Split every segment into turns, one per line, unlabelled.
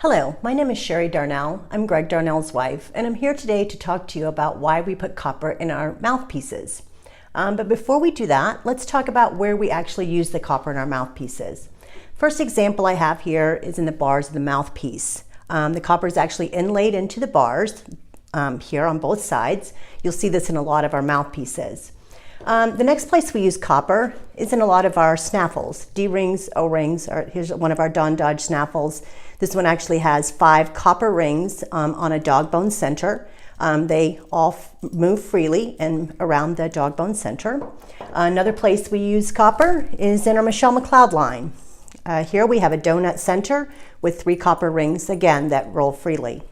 Hello, my name is Sherry Darnall. I'm Greg Darnall's wife, and I'm here today to talk to you about why we put copper in our mouthpieces. But before we do that, let's talk about where we actually use the copper in our mouthpieces. First example I have here is in the bars of the mouthpiece. The copper is actually inlaid into the bars here on both sides. You'll see this in a lot of our mouthpieces. The next place we use copper is in a lot of our snaffles, D-rings, O-rings. Here's one of our Don Dodge snaffles. This one actually has 5 copper rings on a dog bone center. They all move freely and around the dog bone center. Another place we use copper is in our Michelle McLeod line. Here we have a donut center with 3 copper rings, again, that roll freely.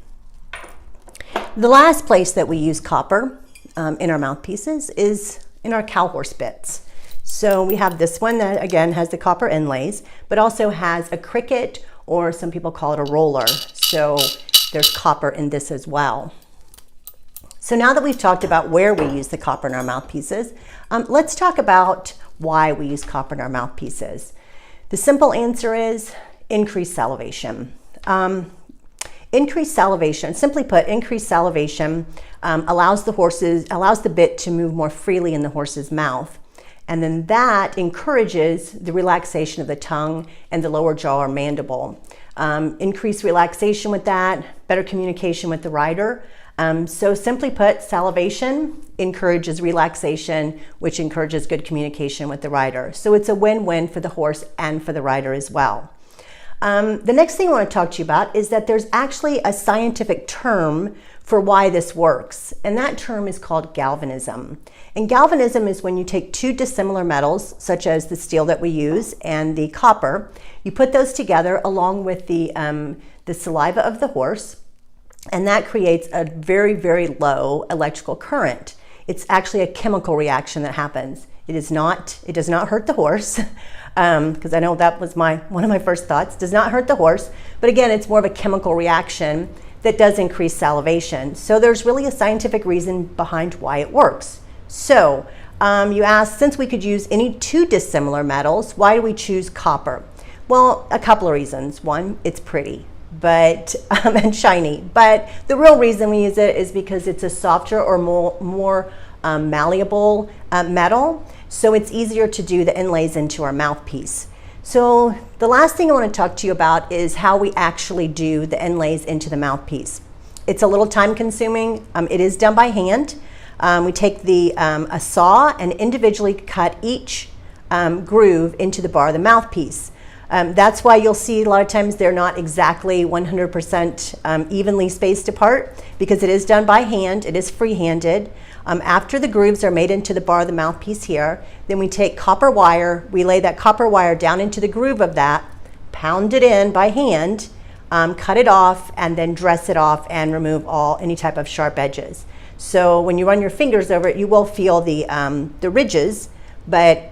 The last place that we use copper in our mouthpieces is in our cow horse bits. So we have this one that again has the copper inlays, but also has a cricket, or some people call it a roller. So there's copper in this as well. So now that we've talked about where we use the copper in our mouthpieces, let's talk about why we use copper in our mouthpieces. The simple answer is increased salivation. Increased salivation, simply put, increased salivation allows the bit to move more freely in the horse's mouth. And then that encourages the relaxation of the tongue and the lower jaw or mandible. Increased relaxation with that, better communication with the rider. So simply put, salivation encourages relaxation, which encourages good communication with the rider. So it's a win-win for the horse and for the rider as well. The next thing I want to talk to you about is that there's actually a scientific term for why this works, and that term is called galvanism. And galvanism is when you take 2 dissimilar metals, such as the steel that we use and the copper, you put those together along with the saliva of the horse, and that creates a very, very low electrical current. It's actually a chemical reaction that happens. It does not hurt the horse, because I know that was one of my first thoughts. Does not hurt the horse, but again, it's more of a chemical reaction that does increase salivation. So there's really a scientific reason behind why it works. So you asked, since we could use any 2 dissimilar metals, why do we choose copper? Well, a couple of reasons. One, it's pretty, but and shiny. But the real reason we use it is because it's a softer or more malleable metal, so it's easier to do the inlays into our mouthpiece. So the last thing I want to talk to you about is how we actually do the inlays into the mouthpiece. It's a little time consuming. It is done by hand. We take a saw and individually cut each groove into the bar of the mouthpiece. That's why you'll see a lot of times they're not exactly 100% evenly spaced apart, because it is done by hand. It is free-handed. After the grooves are made into the bar of the mouthpiece here, then we take copper wire, we lay that copper wire down into the groove of that, pound it in by hand, cut it off, and then dress it off and remove any type of sharp edges. So when you run your fingers over it, you will feel the ridges, but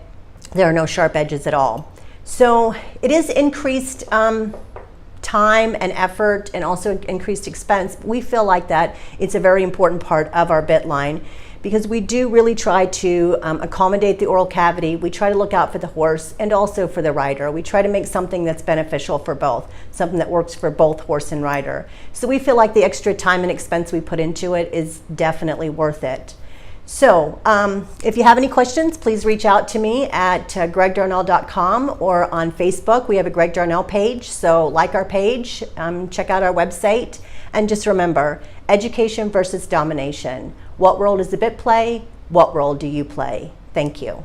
there are no sharp edges at all. So it is increased time and effort and also increased expense. We feel like that it's a very important part of our bit line, because we do really try to accommodate the oral cavity. We try to look out for the horse and also for the rider. We try to make something that's beneficial for both, something that works for both horse and rider. So we feel like the extra time and expense we put into it is definitely worth it. So if you have any questions, please reach out to me at gregdarnall.com or on Facebook. We have a Greg Darnall page, so like our page, check out our website, and just remember, education versus domination. What role does the bit play? What role do you play? Thank you.